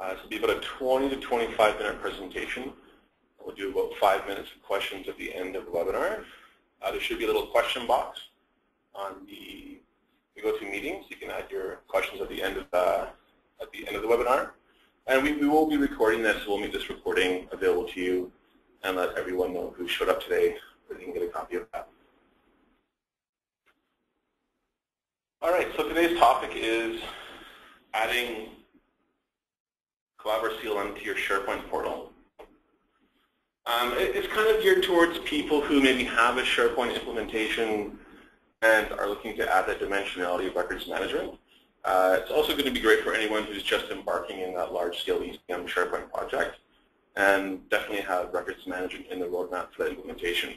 This will be about a 20 to 25-minute presentation. We'll do about 5 minutes of questions at the end of the webinar. There should be a little question box on the GoToMeeting, so you can add your questions at the end of the webinar. And we will be recording this, so we'll make this recording available to you and let everyone know who showed up today so they can get a copy of that. All right, so today's topic is adding Collabware CLM to your SharePoint portal. It's kind of geared towards people who maybe have a SharePoint implementation and are looking to add that dimensionality of records management. It's also going to be great for anyone who's just embarking in that large-scale ECM SharePoint project and definitely have records management in the roadmap for that implementation.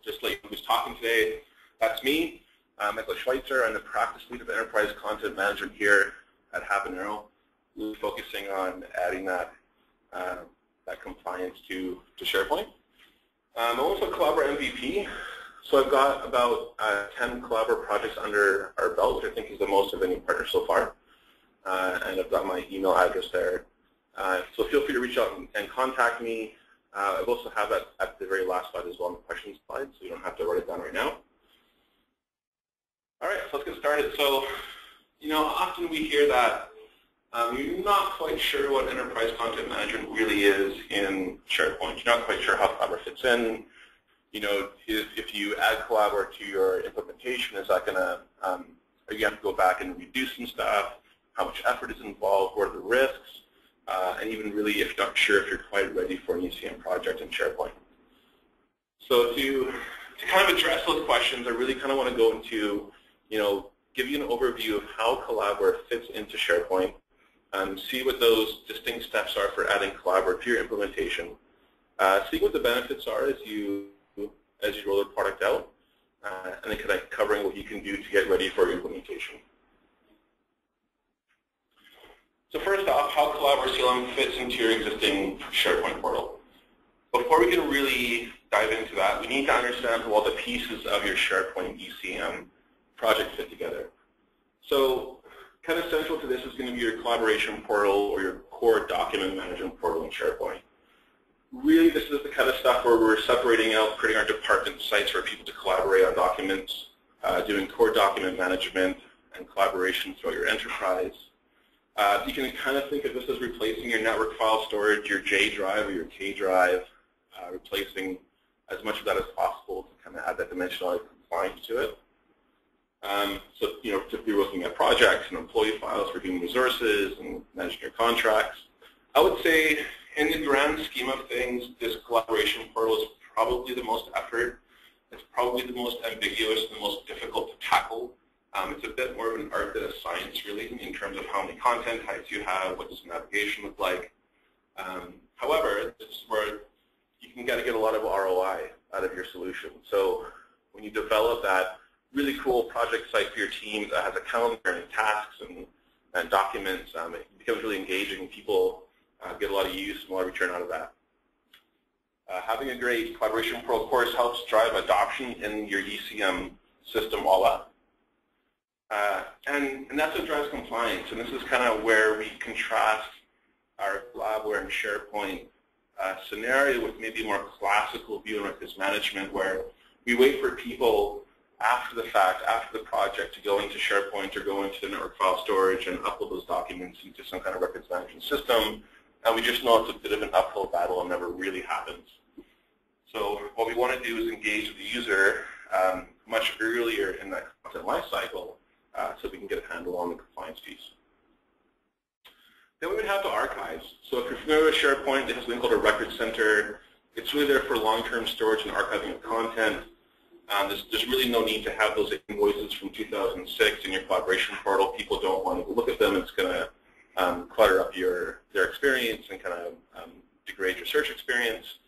Just like who's talking today, that's me, Michael Schweitzer. I'm the practice lead of enterprise content management here at Habanero, really focusing on adding that compliance to SharePoint. I'm also a Collabware MVP. So I've got about 10 Collabware projects under our belt, which I think is the most of any partner so far. And I've got my email address there. So feel free to reach out and contact me. I also have that at the very last slide as well on the questions slide, so you don't have to write it down right now. All right, so let's get started. So, often we hear that you're not quite sure what enterprise content management really is in SharePoint. You're not quite sure how Collabware fits in. If you add Collabware to your implementation, is that going to, are you going to have to go back and redo some stuff? How much effort is involved? What are the risks? And even really, if you're not sure if you're quite ready for an ECM project in SharePoint. So to kind of address those questions, I really kind of want to go into, give you an overview of how Collabware fits into SharePoint, see what those distinct steps are for adding Collabware to your implementation, see what the benefits are as you roll the product out, and then kind of covering what you can do to get ready for your implementation. So first off, how Collabware CLM fits into your existing SharePoint portal. Before we can really dive into that, we need to understand how all the pieces of your SharePoint ECM project fit together. So kind of central to this is going to be your collaboration portal or your core document management portal in SharePoint. Really, this is the kind of stuff where we're separating out, creating our department sites for people to collaborate on documents, doing core document management and collaboration throughout your enterprise. You can kind of think of this as replacing your network file storage, your J drive or your K drive, replacing as much of that as possible to kind of add that dimensionality compliance to it. So, typically looking at projects and employee files for human resources and managing your contracts. I would say, in the grand scheme of things, this collaboration portal is probably the most effort. It's probably the most ambiguous and the most difficult to tackle. It's a bit more of an art than a science, really, in terms of how many content types you have, what does navigation look like. However, this is where you can get a lot of ROI out of your solution. So when you develop that really cool project site for your team that has a calendar and tasks and documents, it becomes really engaging, and people get a lot of use and a lot of return out of that. Having a great collaboration portal, of course, helps drive adoption in your ECM system all up. And that's what drives compliance. And this is kind of where we contrast our Collabware and SharePoint scenario with maybe a more classical view in records management, where we wait for people after the fact, after the project, to go into SharePoint or go into the network file storage and upload those documents into some kind of records management system. And we just know it's a bit of an uphill battle and never really happens. So what we want to do is engage with the user much earlier in that content lifecycle so we can get a handle on the compliance piece. Then we would have the archives. So if you're familiar with SharePoint, it has something called a record center. It's really there for long-term storage and archiving of content. There's really no need to have those invoices from 2006 in your collaboration portal. People don't want to look at them. It's going to clutter up their experience and kind of degrade your search experience.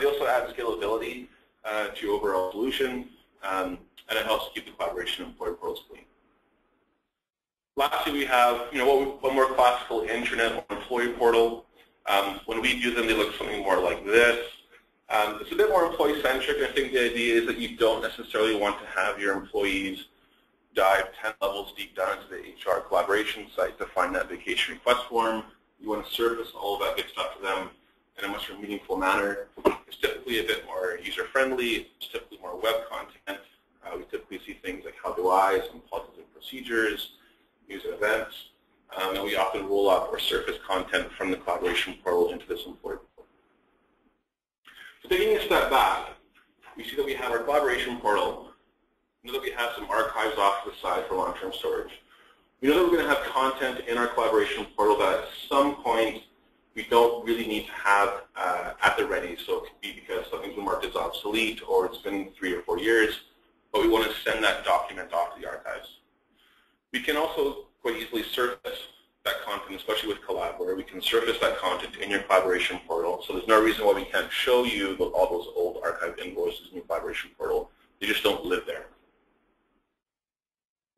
They also add scalability to your overall solution, and it helps keep the collaboration and employee portals clean. Lastly, we have one more classical intranet or employee portal. When we do them, they look something more like this. It's a bit more employee-centric. I think the idea is that you don't necessarily want to have your employees dive 10 levels deep down into the HR collaboration site to find that vacation request form. You want to surface all of that good stuff to them in a much more meaningful manner. It's typically a bit more user-friendly. It's typically more web content. We typically see things like how do I, some policies and procedures, news and events. And we often roll up or surface content from the collaboration portal into this employee portal. So taking a step back, we see that we have our collaboration portal. We know that we have some archives off to the side for long-term storage. We know that we're going to have content in our collaboration portal that at some point we don't really need to have at the ready. So it could be because something's been marked as obsolete or it's been 3 or 4 years, but we want to send that document off to the archives. We can also quite easily surface that content, especially with Collabware. We can surface that content in your collaboration portal. So there's no reason why we can't show you all those old archived invoices in your collaboration portal. They just don't live there.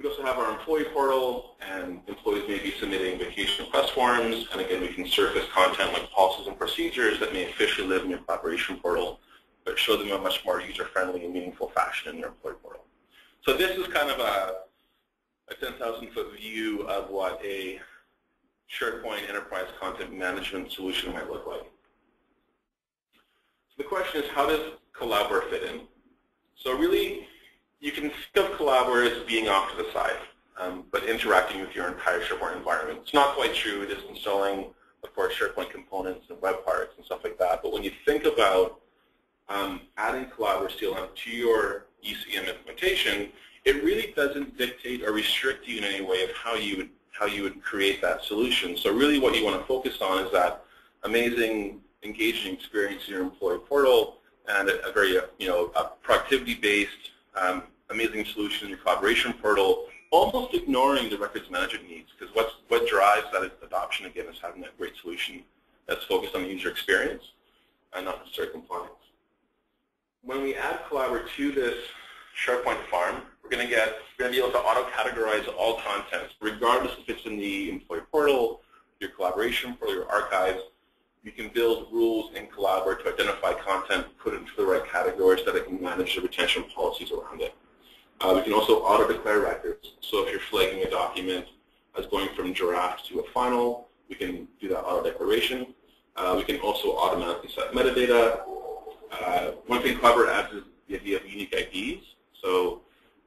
We also have our employee portal, and employees may be submitting vacation request forms, and again, we can surface content like policies and procedures that may officially live in your collaboration portal, but show them in a much more user-friendly and meaningful fashion in your employee portal. So this is kind of a 10,000-foot view of what a SharePoint enterprise content management solution might look like. So the question is, how does Collabware fit in? So really, you can think of Collabware as being off to the side, but interacting with your entire SharePoint environment. It's not quite true. It is installing, of course, SharePoint components and web parts and stuff like that. But when you think about adding Collabware CLM to your ECM implementation, it really doesn't dictate or restrict you in any way of how you would create that solution. So really what you want to focus on is that amazing, engaging experience in your employee portal and a very a productivity-based, amazing solution in your collaboration portal, almost ignoring the records management needs, because what drives that adoption, again, is having that great solution that's focused on the user experience and not necessarily compliance. When we add Collabware to this SharePoint farm, we're going to be able to auto-categorize all content, regardless if it's in the employee portal, your collaboration portal, your archives. You can build rules in Collabware to identify content, put it into the right categories so that it can manage the retention policies around it. We can also auto-declare records. So if you're flagging a document as going from draft to a final, we can do that auto-declaration. We can also automatically set metadata. One thing Collabware adds is the idea of unique IDs. So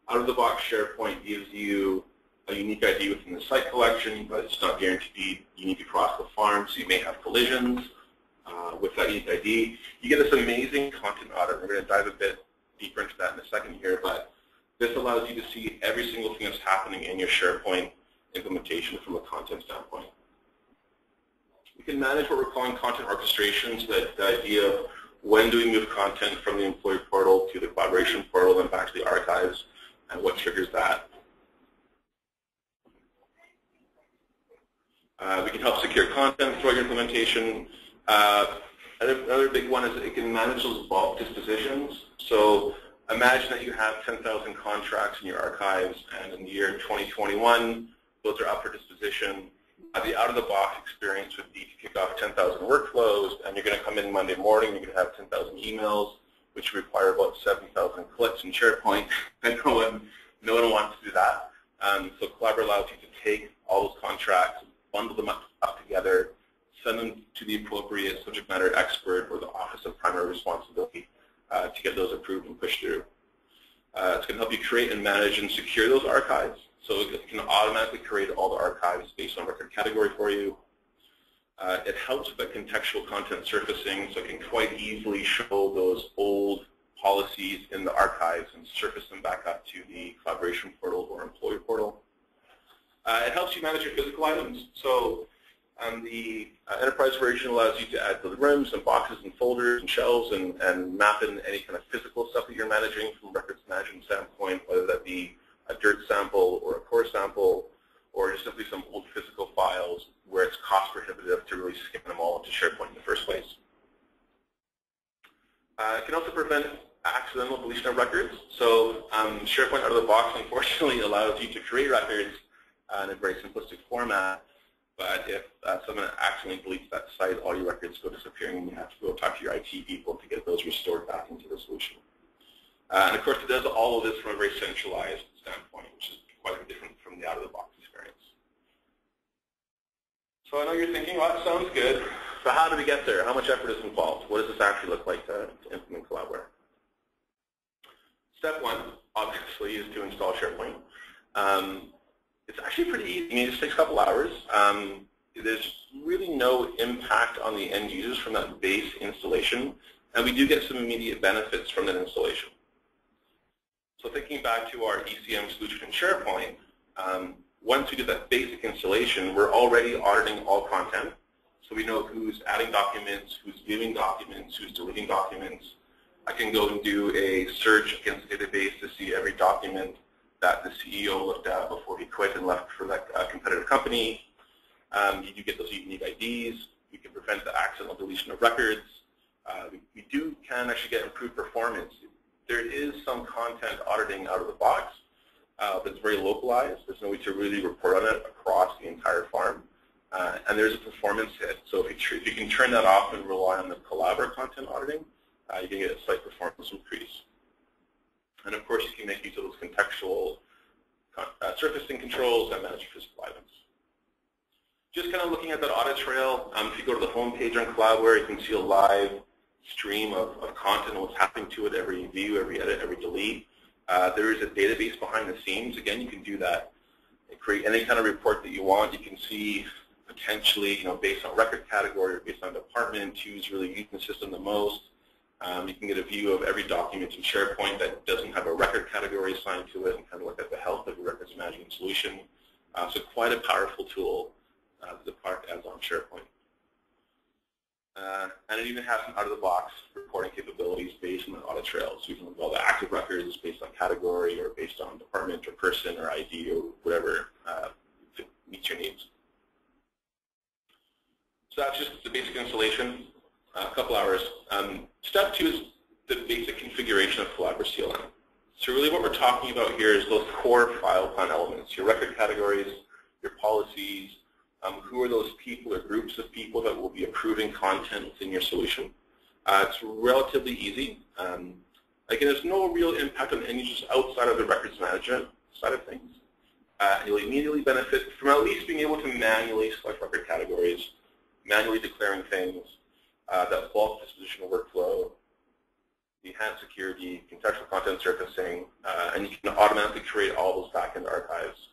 out of the box, SharePoint gives you a unique ID within the site collection, but it's not guaranteed to be unique across the farm, so you may have collisions with that unique ID. You get this amazing content audit. We're going to dive a bit deeper into that in a second here, but this allows you to see every single thing that's happening in your SharePoint implementation from a content standpoint. We can manage what we're calling content orchestration, so that the idea of when do we move content from the employee portal to the collaboration portal and back to the archives, and what triggers that. We can help secure content throughout your implementation. Another big one is that it can manage those bulk dispositions. So imagine that you have 10,000 contracts in your archives, and in the year 2021, those are up for disposition. The out-of-the-box experience would be to kick off 10,000 workflows, and you're going to come in Monday morning, you're going to have 10,000 emails, which require about 70,000 clicks in SharePoint, and no one wants to do that. So Collabware allows you to take all those contracts, bundle them up together, send them to the appropriate subject matter expert or the Office of Primary Responsibility to get those approved and pushed through. It's going to help you create and manage and secure those archives. So it can automatically create all the archives based on record category for you. It helps with the contextual content surfacing, so it can quite easily show those old policies in the archives and surface them back up to the collaboration portal or employee portal. It helps you manage your physical items. So the enterprise version allows you to add the rooms and boxes and folders and shelves and map in any kind of physical stuff that you're managing from a records management standpoint, whether that be a dirt sample or a core sample, or just simply some old physical files where it's cost prohibitive to really scan them all into SharePoint in the first place. It can also prevent accidental deletion of records. So SharePoint out of the box, unfortunately, allows you to create records in a very simplistic format, but if someone accidentally deletes that site, all your records go disappearing, and you have to go talk to your IT people to get those restored back into the solution. And of course, it does all of this from a very centralized standpoint, which is quite different from the out-of-the-box experience. So I know you're thinking, well, that sounds good, but how do we get there? How much effort is involved? What does this actually look like to implement Collabware? Step one, obviously, is to install SharePoint. It's actually pretty easy. I mean, it just takes a couple hours. There's really no impact on the end users from that base installation, and we do get some immediate benefits from that installation. So thinking back to our ECM solution in SharePoint, once we do that basic installation, we're already auditing all content. So we know who's adding documents, who's viewing documents, who's deleting documents. I can go and do a search against the database to see every document that the CEO looked at before he quit and left for that competitive company. You do get those unique IDs. We can prevent the accidental deletion of records. We can actually get improved performance. There is some content auditing out of the box, but it's very localized. There's no way to really report on it across the entire farm. And there's a performance hit. So if you can turn that off and rely on the Collabware content auditing, you can get a slight performance increase. And of course, you can make use of those contextual surfacing controls and manage physical items. Just kind of looking at that audit trail, if you go to the home page on Collabware, you can see a live stream of content and what's happening to it, every view, every edit, every delete. There is a database behind the scenes. Again, you can do that and create any kind of report that you want. You can see potentially, based on record category or based on department, who's really using the system the most. You can get a view of every document in SharePoint that doesn't have a record category assigned to it and kind of look at the health of your records management solution. So quite a powerful tool that the product adds on SharePoint. And it even has some out-of-the-box reporting capabilities based on the audit trail. So you can look at all the active records based on category or based on department or person or ID or whatever meets your needs. So that's just the basic installation, a couple hours. Step two is the basic configuration of Collabware CLM. So really what we're talking about here is those core file plan elements, your record categories, your policies, who are those people or groups of people that will be approving content within your solution. It's relatively easy. Again, there's no real impact on end users outside of the records management side of things. You'll immediately benefit from at least being able to manually select record categories, manually declaring things, that bulk dispositional workflow, the enhanced security, contextual content surfacing, and you can automatically create all those backend archives,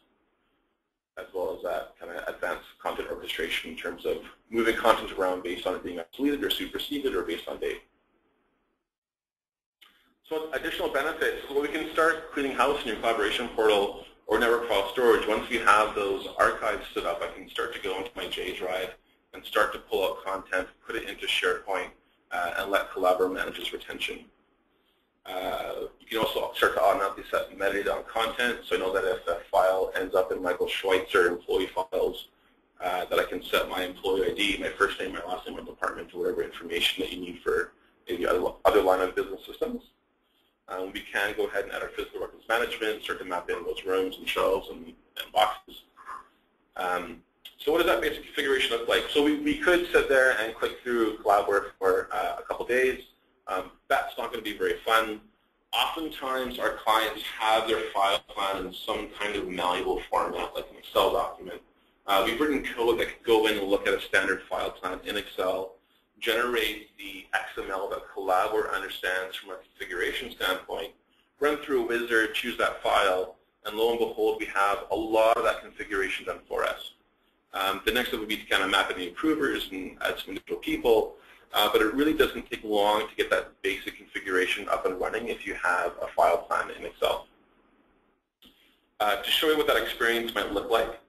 as well as that kind of advanced content orchestration in terms of moving content around based on it being obsoleted or superseded or based on date. So additional benefits, well, we can start cleaning house in your collaboration portal or network file storage. Once we have those archives stood up, I can start to go into my J drive and start to pull out content, put it into SharePoint, and let Collabware manage its retention. You can also start to automatically set metadata on content, so I know that if a file ends up in Michael Schweitzer employee files, that I can set my employee ID, my first name, my last name, my department, or whatever information that you need for maybe other line of business systems. We can go ahead and add our physical records management, start to map in those rooms and shelves and boxes. So what does that basic configuration look like? So we could sit there and click through Collabware for a couple days. That's not going to be very fun. Oftentimes, our clients have their file plan in some kind of malleable format, like an Excel document. We've written code that could go in and look at a standard file plan in Excel, generate the XML that Collabware understands from a configuration standpoint, run through a wizard, choose that file, and lo and behold, we have a lot of that configuration done for us. The next step would be to kind of map in the approvers and add some individual people, but it really doesn't take long to get that basic configuration up and running if you have a file plan in Excel. To show you what that experience might look like,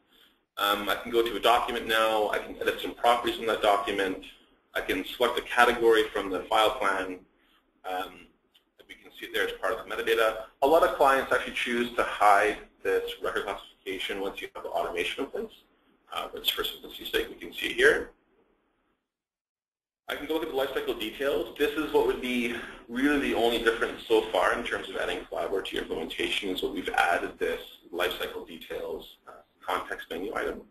I can go to a document now, I can edit some properties in that document, I can select a category from the file plan, we can see it there as part of the metadata. A lot of clients actually choose to hide this record classification once you have the automation in place. But for simplicity's sake, we can see it here. I can go look at the lifecycle details. This is what would be really the only difference so far in terms of adding Collabware to your implementation, is what we've added this lifecycle details context menu item.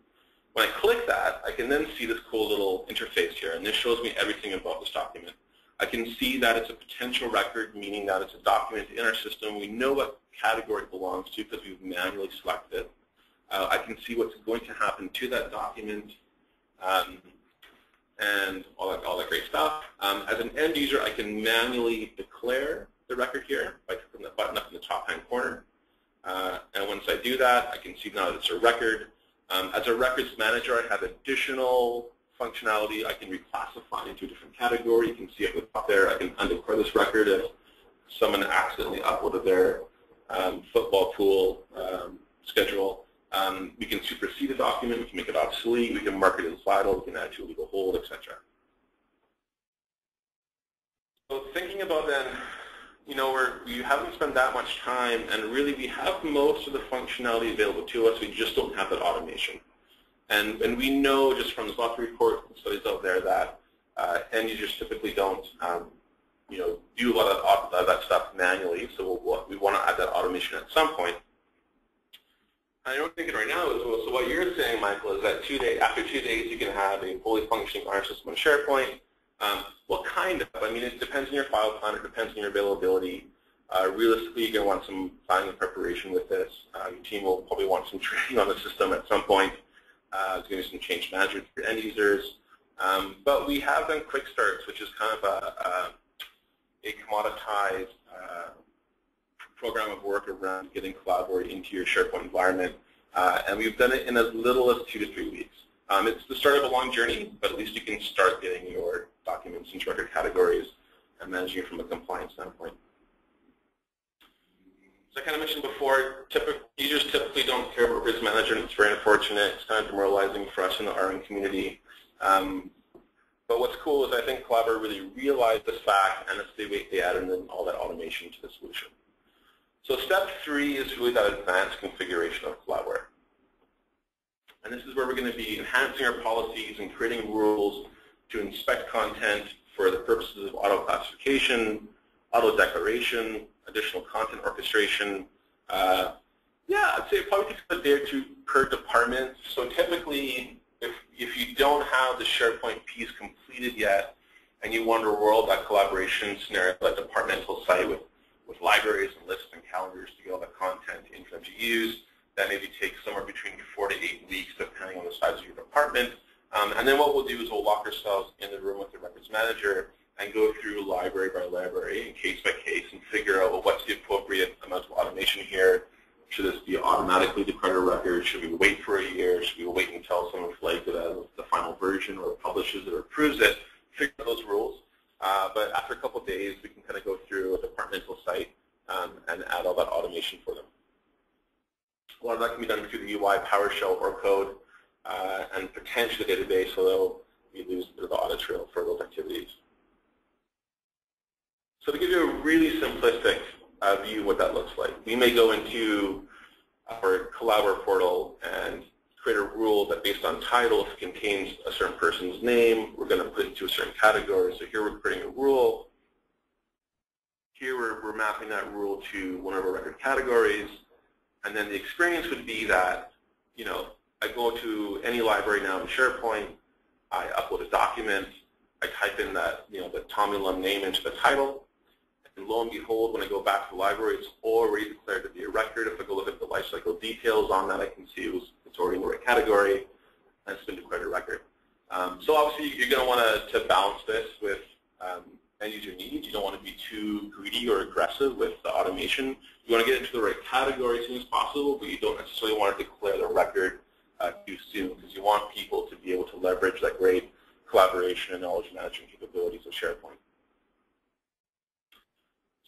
When I click that, I can then see this cool little interface here, and this shows me everything about this document. I can see that it's a potential record, meaning that it's a document in our system. We know what category it belongs to because we've manually selected it. I can see what's going to happen to that document. and all that great stuff. As an end user, I can manually declare the record here by clicking the button up in the top-hand corner. And once I do that, I can see now that it's a record. As a records manager, I have additional functionality. I can reclassify into a different category. You can see at the top there, I can undeclare this record if someone accidentally uploaded their football pool schedule. We can supersede a document, we can make it obsolete, we can mark it as vital, we can add to a legal hold, etc. So thinking about then, we haven't spent that much time, and really we have most of the functionality available to us, we just don't have that automation. And we know just from the lots of reports and studies out there that end users typically don't do a lot of that stuff manually, so we want to add that automation at some point. And I'm thinking right now is, so what you're saying, Michael, is that after 2 days you can have a fully functioning iron system on SharePoint. What kind of? I mean, it depends on your file plan, it depends on your availability. Realistically, you're going to want some planning and preparation with this. Your team will probably want some training on the system at some point. There's going to be some change management for end users. But we have done quick starts, which is kind of a commoditized program of work around getting Collabware into your SharePoint environment. And we've done it in as little as 2 to 3 weeks. It's the start of a long journey, but at least you can start getting your documents into record categories and managing it from a compliance standpoint. So I kind of mentioned before, users typically don't care about risk management. It's very unfortunate. It's kind of demoralizing for us in the RM community. But what's cool is I think Collabware really realized this fact, and they added in all that automation to the solution. So step 3 is really that advanced configuration of Collabware. And this is where we're going to be enhancing our policies and creating rules to inspect content for the purposes of auto-classification, auto-declaration, additional content orchestration. Yeah, I'd say it probably takes a day or two per department. So typically, if you don't have the SharePoint piece completed yet, and you want to roll that collaboration scenario, that departmental site with libraries and lists and calendars to get all the content in for them to use, that maybe takes somewhere between 4 to 8 weeks, depending on the size of your department. And then what we'll do is we'll lock ourselves in the room with the records manager and go through library by library and case by case and figure out, well, what's the appropriate amount of automation here? Should this be automatically declared a record? Should we wait for a year? Should we wait until someone flags it as the final version or publishes it or approves it? Figure out those rules. But after a couple of days, we can kind of go through a departmental site and add all that automation for them. A lot of that can be done through the UI, PowerShell, or code, and potentially the database, although we lose a bit of the audit trail for those activities. So to give you a really simplistic view of what that looks like, we may go into our Collabware portal and create a rule that based on title, if it contains a certain person's name, we're going to put it into a certain category. So here we're creating a rule. Here we're mapping that rule to one of our record categories. And then the experience would be that, I go to any library now in SharePoint, I upload a document, I type in that, the Tommy Lum name into the title, and lo and behold, when I go back to the library, it's already declared to be a record. If I go look at the lifecycle details on that, I can see it's already in the right category, and it's been declared a record. So obviously, you're going to want to balance this with end user needs. You don't want to be too greedy or aggressive with the automation. You want to get into the right category as soon as possible, but you don't necessarily want to declare the record too soon, because you want people to be able to leverage that great collaboration and knowledge management capabilities of SharePoint.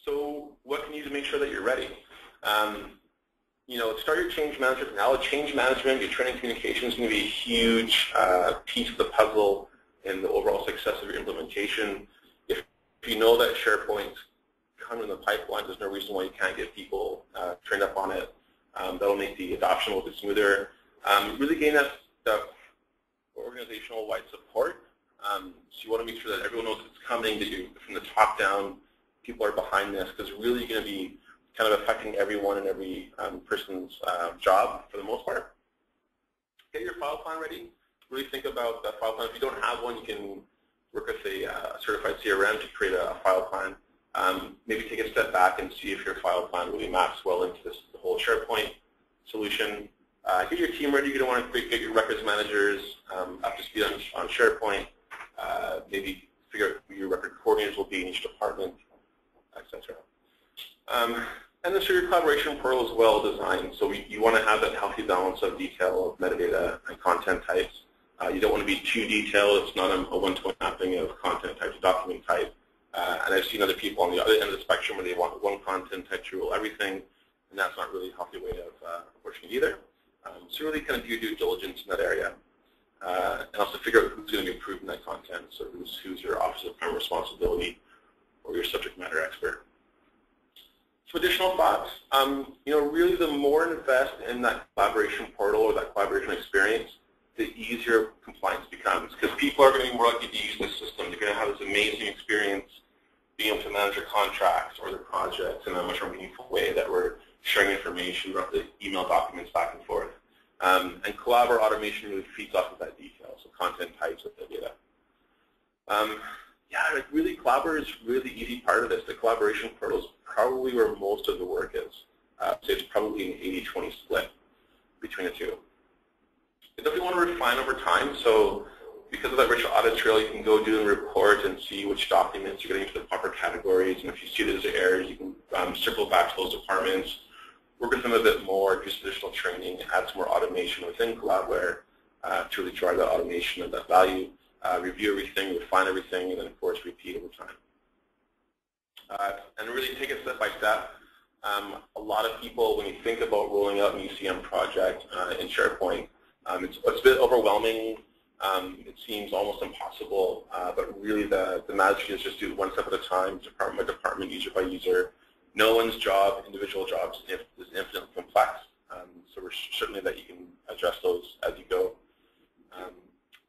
So what can you do to make sure that you're ready? Start your change management now. Change management, your training communication is going to be a huge piece of the puzzle in the overall success of your implementation. If you know that SharePoint's coming in the pipeline, there's no reason why you can't get people trained up on it. That'll make the adoption a little bit smoother. Really gain that organizational-wide support. So you want to make sure that everyone knows it's coming, that you, from the top down, people are behind this, because really you're going to be kind of affecting everyone and every person's job for the most part. Get your file plan ready. Really think about that file plan. If you don't have one, you can work with a certified CRM to create a file plan. Maybe take a step back and see if your file plan really maps well into the whole SharePoint solution. Get your team ready. You're going to want to get your records managers up to speed on SharePoint. Maybe figure out who your record coordinators will be in each department, etc. And then so your collaboration portal is well designed. So you want to have that healthy balance of detail, of metadata, and content types. You don't want to be too detailed. It's not a one-to-one mapping of content type to document type. And I've seen other people on the other end of the spectrum where they want one content type to rule everything, and that's not really a healthy way of approaching it either. So really kind of do due diligence in that area. And also figure out who's going to be approving that content. So who's your Office of Primary Responsibility or your subject matter expert. Some additional thoughts. Really the more invest in that collaboration portal or that collaboration experience, the easier compliance becomes, because people are going to be more likely to use this system. They're going to have this amazing experience being able to manage their contracts or their projects in a much more meaningful way that we're sharing information, roughly email documents back and forth. And Collabware automation really feeds off of that detail, so content types of the data. Really Collabware is really the easy part of this. The collaboration portal is probably where most of the work is. So it's probably an 80-20 split between the two. It definitely want to refine over time, so because of that rich audit trail, you can go do a report and see which documents are getting into the proper categories, and if you see there's errors, you can circle back to those departments, work with them a bit more, do some additional training, add some more automation within Collabware to really drive that automation and that value, review everything, refine everything, and then of course repeat over time. And really take it step by step. A lot of people, when you think about rolling out an ECM project in SharePoint, it's a bit overwhelming. It seems almost impossible, but really the magic is just do it one step at a time, department by department, user by user. No one's job, individual jobs, is infinitely complex, so we're certainly that you can address those as you go.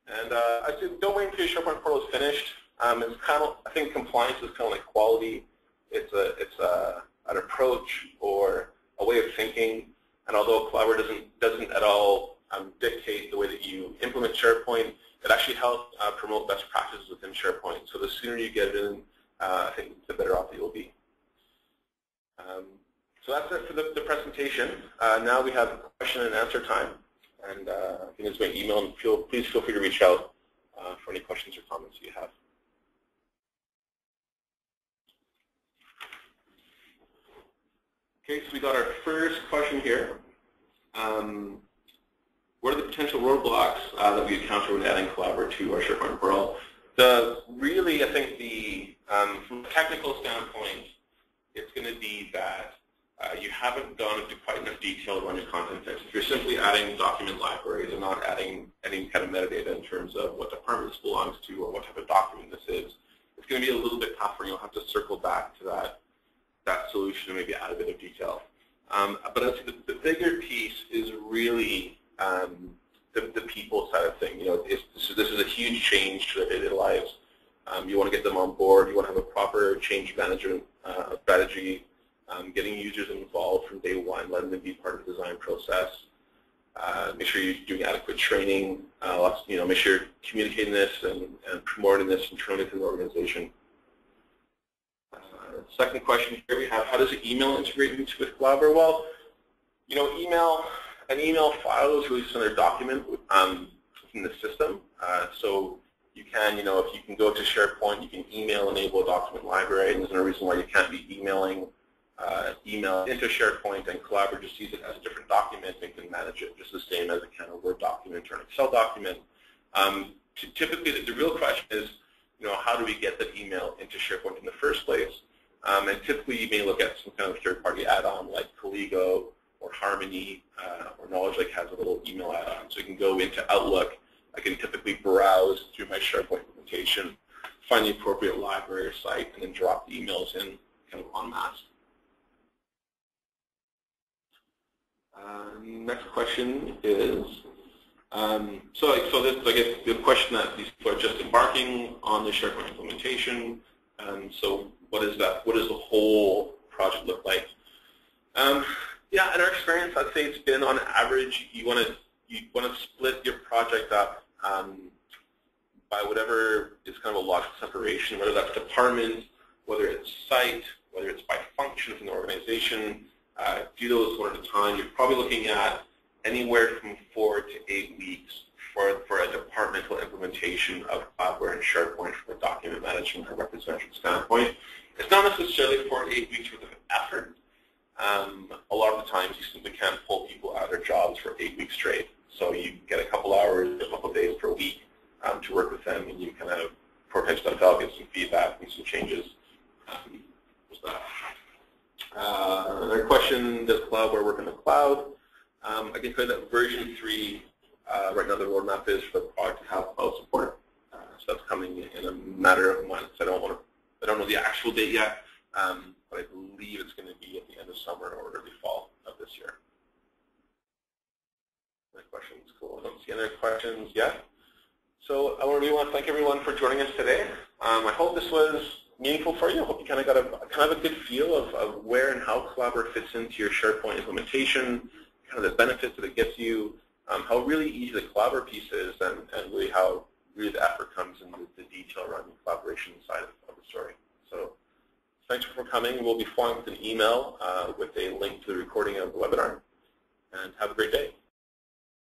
I say don't wait until your SharePoint portal is finished. It's kind of, I think compliance is kind of like quality. It's an approach or a way of thinking, and although Collabware doesn't at all dictate the way that you implement SharePoint, it actually helps promote best practices within SharePoint. So the sooner you get it in, I think the better off you'll be. So that's it for the presentation. Now we have question and answer time. And I think it's my email, and please feel free to reach out for any questions or comments you have. Okay, so we got our first question here. What are the potential roadblocks that we encounter when adding Collabware to our SharePoint portal? Really, I think from a technical standpoint, it's going to be that you haven't gone into quite enough detail around your content types. If you're simply adding document libraries and not adding any kind of metadata in terms of what department this belongs to or what type of document this is, it's going to be a little bit tougher. You'll have to circle back to that solution and maybe add a bit of detail. But I think the bigger piece is really the people side of things. This is a huge change to their daily lives. You want to get them on board. You want to have a proper change management strategy, getting users involved from day one, letting them be part of the design process. Make sure you're doing adequate training. Make sure you're communicating this and promoting this internally to the organization. Second question here we have: how does email integrate with Collabware? Well, an email file is really just another document within the system. So you can, if you can go to SharePoint, you can enable a document library, and there's no reason why you can't be emailing email into SharePoint, and Collabware just sees it as a different document and can manage it just the same as a kind of Word document or an Excel document. Typically, the real question is, how do we get that email into SharePoint in the first place? And typically, you may look at some kind of third-party add-on like Colego or Harmony or Knowledge Lake has a little email add-on. So you can go into Outlook. I can typically browse through my SharePoint implementation, find the appropriate library or site, and then drop the emails in kind of en masse. Next question is, so this, I guess, the question that these people are just embarking on the SharePoint implementation. So what is that? What does the whole project look like? Yeah, in our experience, I'd say it's been on average, you want to split your project up by whatever is kind of a logical separation, whether that's department, whether it's site, whether it's by function within the organization. Do those one at a time. You're probably looking at anywhere from 4 to 8 weeks for a departmental implementation of Collabware and SharePoint from a document management or records management standpoint. It's not necessarily 4 to 8 weeks worth of effort. A lot of the times you simply can't pull people out of their jobs for 8 weeks straight. So you get a couple hours, a couple of days per week to work with them, and you kind of prototype stuff out, get some feedback and some changes. Another question, does Collabware work in the cloud? I can tell you that version 3, right now the roadmap is for the product to have cloud support. So that's coming in a matter of months. I don't know the actual date yet, but I believe it's going to be at the end of summer or early fall of this year. Any questions? Cool. I don't see any questions yet. So I really want to thank everyone for joining us today. I hope this was meaningful for you. I hope you kind of got a good feel of where and how Collabware fits into your SharePoint implementation, kind of the benefits that it gets you, how really easy the Collabware piece is, and really how really the effort comes in the detail around the collaboration side of the story. So thanks for coming. We'll be following with an email with a link to the recording of the webinar. And have a great day.